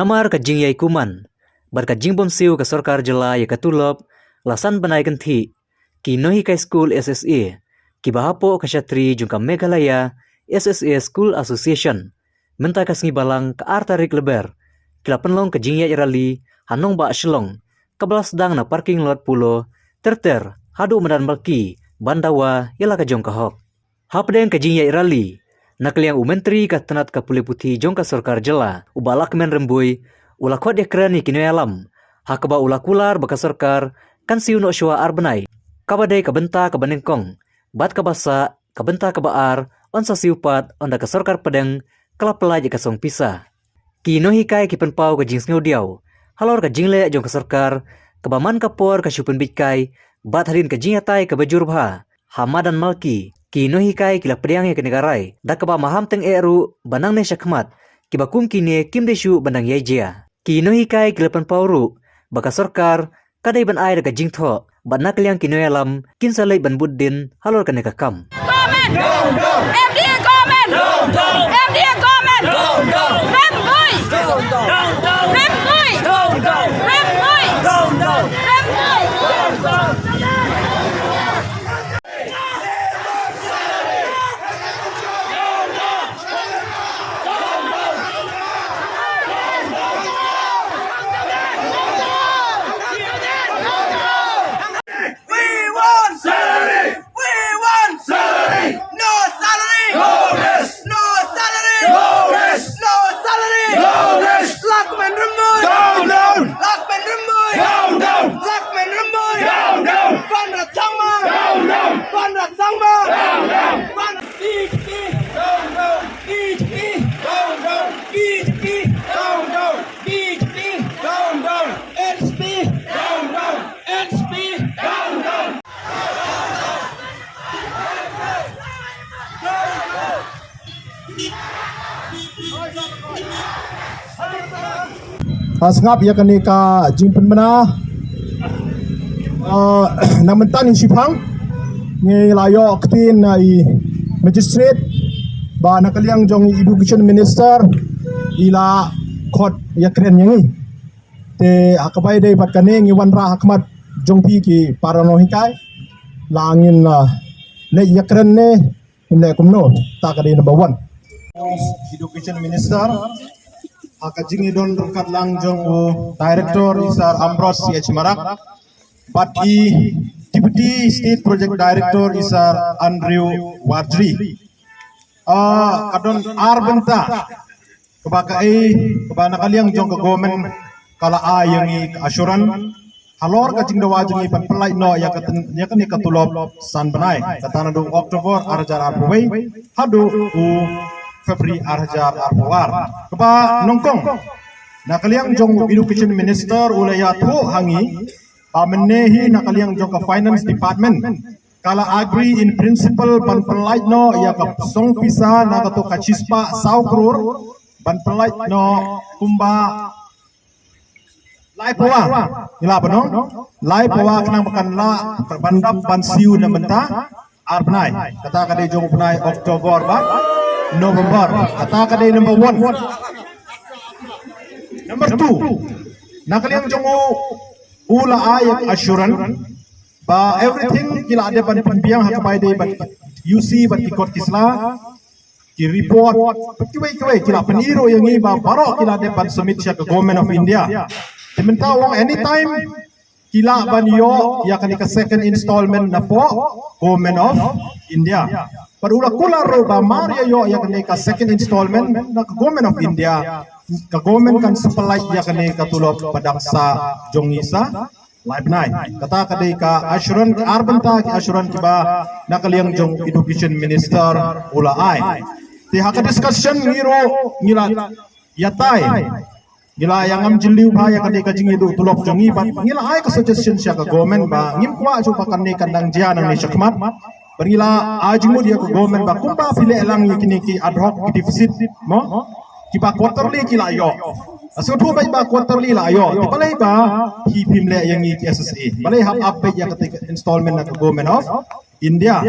Namar ka jing yai kuman, bar ka jing bom siu ka sarkar jela ya katulop, lasan banai ganti, ki nohi kai school SSA, ki bahapo ka syatri jungka Meghalaya SSA School Association, mentai ka sengi balang ka artarik leber, kila penlong ka jing yai rali, hanong ba shlong, kabelas dang na parking lot pulo, terter, hadu medan balki, bandawa yala ka jong kahok. Hapdeng ka jing yai rali, nakliang umentri ka tenat ka puli putih jong ka sarkar jela, ubalak men rembui, ula kod ekrani kino alam, hakaba ula kular baka sarkar, kan siu no syua arbenai, kabadai ka benta ka banengkong, bat ka basa, ka benta ka baar, on sa siupat, onda ka sarkar pedeng, kala pelaj ka song pisa. Kino hikai ki penpau ka jing sngeu diau, halor ka jing le jong ka sarkar, kabaman ka por ka syupen bikai, bat harin ka jing atai ka bajur bha, hamadan malki, kino hikai kila pedang ya kenegarai, dak kaba maham teng eru banang ne syakmat, kiba kum kini kim desu banang yaijia. Kino hikai kila penpauru, baka sarkar, kadai ban air ka jing tho, ban nakliang kino alam, kin salai ban buddin, halor ka nekakam. Government! No! MDA government! No! MDA government! No! Rem boy! Rem boy! Rem boy! Rem boy! Sengap ya kani ka jingpen bena namantan in sipang ni layo ketin i magistrate ba nakaliang jong education minister ila khot ya kren yangi te akabai dei bat kani ngi wanra hakmat jong pi ki parano hikai langin le ya kren ne ne kumno ta kadi number 1 education minister Akajing idon rekat lang jong director isar Ambrose CH Marak, but deputy state project director isar Andrew Wadri. Kadon arbenta kebana kaliang jong ke government kala yang asuran halor kajing dawa jong pan pelai no ya kan katulop san benai katana dong Oktober arjar arpawai hadu Februari arjar arpawar keba nongkong nakaliang jong education minister ulaya thu hangi pamenehi nakaliang jong ke finance department kala agree in principle ban pelait no ya ka song pisa na to kachispa saukrur ban pelait no kumba lai pawa ila pano lai pawa kenang bakan la bandap ban siu na menta arpnai kata kade jong pnai Oktober ba November kata kade number 1 number 2 nakaliang jong ula ayak assurance ba everything kila ada ban pembiang hakabai dei ban UC ban ki kot kisla ki report kiwai kila peniro yang ni ba baro kila ada ban submit ke government of India diminta wong anytime kila ban yo ya kan ka second installment na po government of India padula kula ro ba maria yo ya kan ka second installment na government of India ka government kan supply ya kan ka tulop padaksa jongisa live night kata kadai ka assuran arbenta ki assuran kiba nakaliang jong education minister ula ai ti haka discussion ngila yatai ngila yang am jiliu ba ya kadai ka jingi do tulok jongi ba ngila ai ka suggestion sia ka government ba ngim kwa ju pa kanne kandang jian ni syakmat berila ajimu dia ka government ba kumpa file elang yakini ki ad hoc deficit mo kiba quarterly kila yo aso tu bai ba quarterly la yo ti palai ba hi pimle yang i SSA palai hap up ya ketika installment na government of India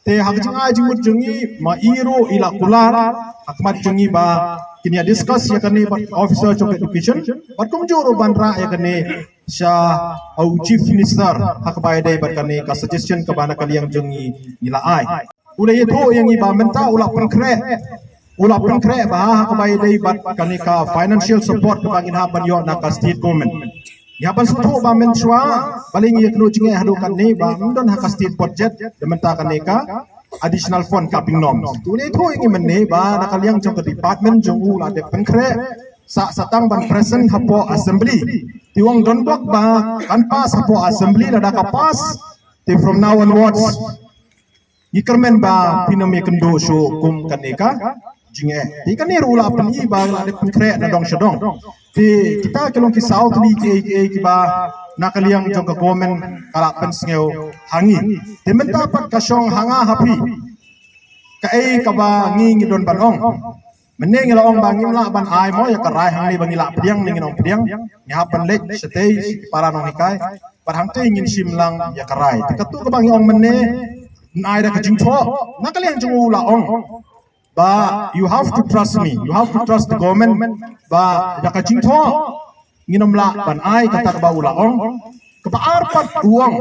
te hak janga jimut jungi ma iro ila kular akmat jungi ba kini discuss ya kani officer of education bat kum juro bandra ya kani sya au chief minister hak bai dai bat kani ka suggestion ka bana kali yang jungi ila ai ulai itu yang iba menta ula penkre ba hak bai dai bat kani ka financial support ka bangin ha ban yo na ka state government ya ban sutu ba men shwa baling ye knu jinge hadu kan ni ba mdon hak state budget de menta kani ka additional fund capping norms tu ni tho ingi men ne ba na kaliang jong ke department jong u la de penkre sa satang ban present hapo assembly tiwang don bok ba kan pas hapo assembly la da ka pas ti from now onwards ikermen ba pinome kendo so kum kaneka jinge ti kan ni rula pani ba la de penkre na dong shadong ti kita kelong ki south li ki ba nakaliang jong ke government kala pensngeu hangi tementa pat kasong hanga hapi kai kaba ngi don banong meneng la ong bangim la ban ai mo ya karai hangi bangila pdiang ning nong pdiang nya hapan lek setei para nong nikai par hang te ngin simlang ya karai tikatu ka bangi ong menne nai da ka jingtho nakaliang jong ula ong ba you have to trust me, you have to trust the government ba da ka jingtho nginom la ban ai kata ba ula ong kepaar pat uang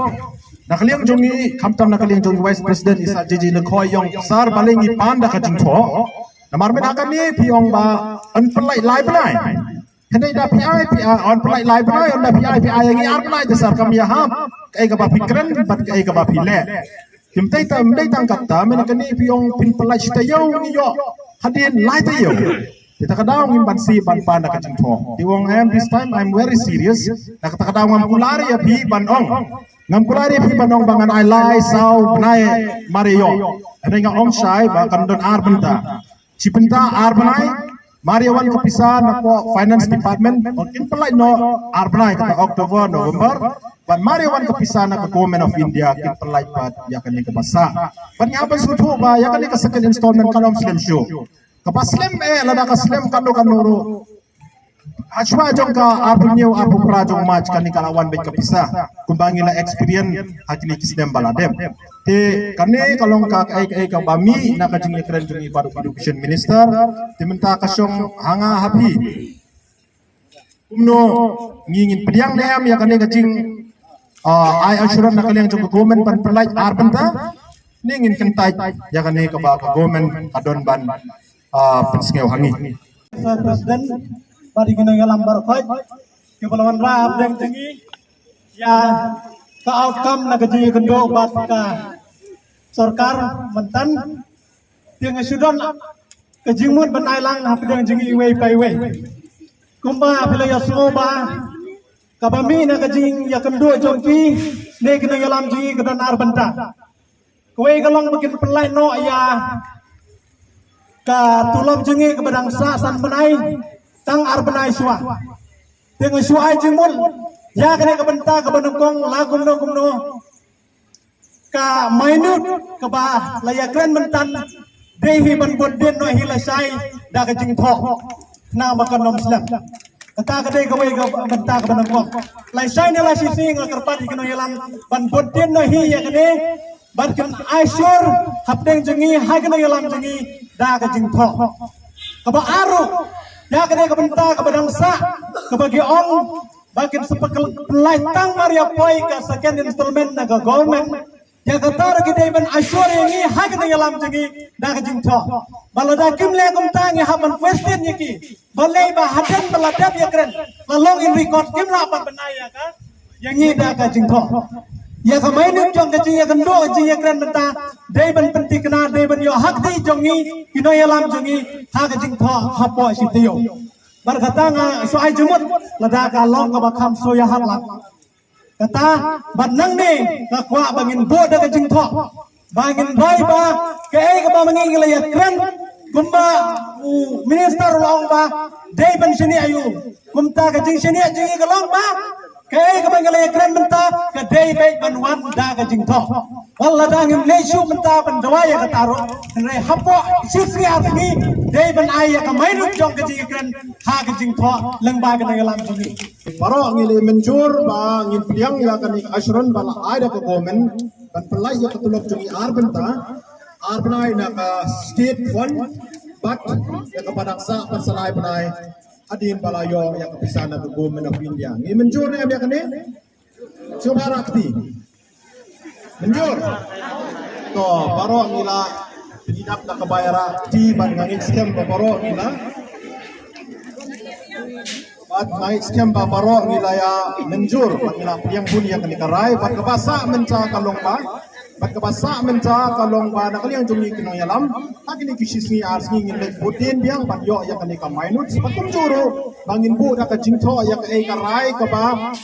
nakaliang jongi kamtam nakaliang jongi vice president isa jiji lekoi yong sar balingi panda ka jingtho namar men akan ni piong ba an pelai lai pelai henai da pi on pelai lai pelai on da pi yang ar pelai de sar kam ya ham kai ka ba pikran bat kai ka ba pile kim tai ta mdai tang kata men akan ni piong pin pelai stayau ni yo hadin lai tayo kita kadang ngimban si ban panda ka jingtho tiwong this time I'm very serious na kata kadang ngam kulari ya pi ban ong ngam kulari pi ban ong bangan ai lai sau nai mario ada nga ong sai ba kandon ar benta cipenta ar banai mario wan kapisa na ko finance department on impelai no ar banai kata October November ban mario wan kapisa na ko government of India impelai pat ya kan ke basa ban yaban sutu ba ya kan ke second installment kanom slim show kapaslim lada kaslim kanu Hachwa jong ka arpunyo arpu prajong match kani kalawan bet kapisa kumbangi la experience hakini kisdem baladem te kane kalong ka ai ka bami na ka jing kren jing baru education minister te menta kasong hanga happy kumno ngingin pediang neam ya kane ka jing ai assuran na kaliang jong government pan perlai arbenta ningin kentai ya kane ka ba government kadon ban pensngeu hangi Presiden bari gina ngalam barokoj ke balawan ra abdeng tengi ya ka outcome na gaji gendo bat ka sarkar mentan tiang sudon kejingmut ban ailang hapdeng jengi iwe paiwe kumba apila ya ba kabami na gajing ya kendo jongki ne gina ngalam jengi kedan arbenta kowe galong bikin pelai no ya ka tulom jengi ke badang sa san benai tang ar benai suah teng suai jemul ya kene ke benta ke banungkong lagum no ka minut ke ba layakren mentan dehi ban bodden no hilasai da ke jing tho na makan nom islam kata ke dei ke we ke benta ke banungkong lai sai ne la sisi ngakerpat ikno hilang ban bodden no hi ya kene barkan asyur hapdeng jengi hai kene hilang jengi da ka jing tho kaba aru ya kene ka benta ka badangsa ka bagi ong bakin sepekal pelai tang maria poi ka second installment na ka government ya ka tar ki dei ban asyur yangi ha kene yalam jingi da ka jing tho balada kim le kum tang ya haban question yaki balai ba hadan baladap ya kren lalong in record kim la ban benaya ka yangi da ka jing tho ya kamai nuk jong ka jing ya kendo jing ya kren benta dei ban penti kena dei ban yo hak dei jongi kino yalam jongi ha ka jing tho hapo sitiyo bar kata nga so ai jumut lada ka long ka bakam so ya hak lak kata ban nang ni ka kwa bangin bo da ka jing tho bangin bai ba ke ai ka ba mangi la ya kren kumba minister long ba dei ban sini ayu kumta ka jing sini jingi ka long ba kay kamay galay kren menta ka day bay banwan da ka jing tho wala da ngim lesu menta ban dawaya ka taro re hapo sisri arni day ban ay ka may nuk jong ka jing kren ha ka jing tho lang ba ka ngalam jungi paro ngile menjur ba ngin piang ya kan asron bala ada ke komen dan pelai ya ketulok jungi arbenta Arnai nak state fund, but yang kepada sa pasalai penai adin balayo yang kepisah nak government of India. Ini menjur ni abia kene. Coba rakti. Menjur. To baro nila penidap nak kebayara di bandangin scam baro nila. Bat naik scam baro nila ya menjur nila yang pun yang kene karai bat kebasa menca kalong ba. Bat kebasa menca kalong ba nak yang jumi kino yalam. Agini kisisni arsni ngin lek putin biang bat yo yang kene ka minut bat kumjuro bangin bu nak jingtho yang e karai ka ba.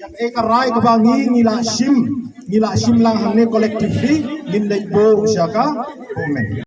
Yang e karai ka ba ngila shim lang hangne collectively ngin lek bo syaka komen.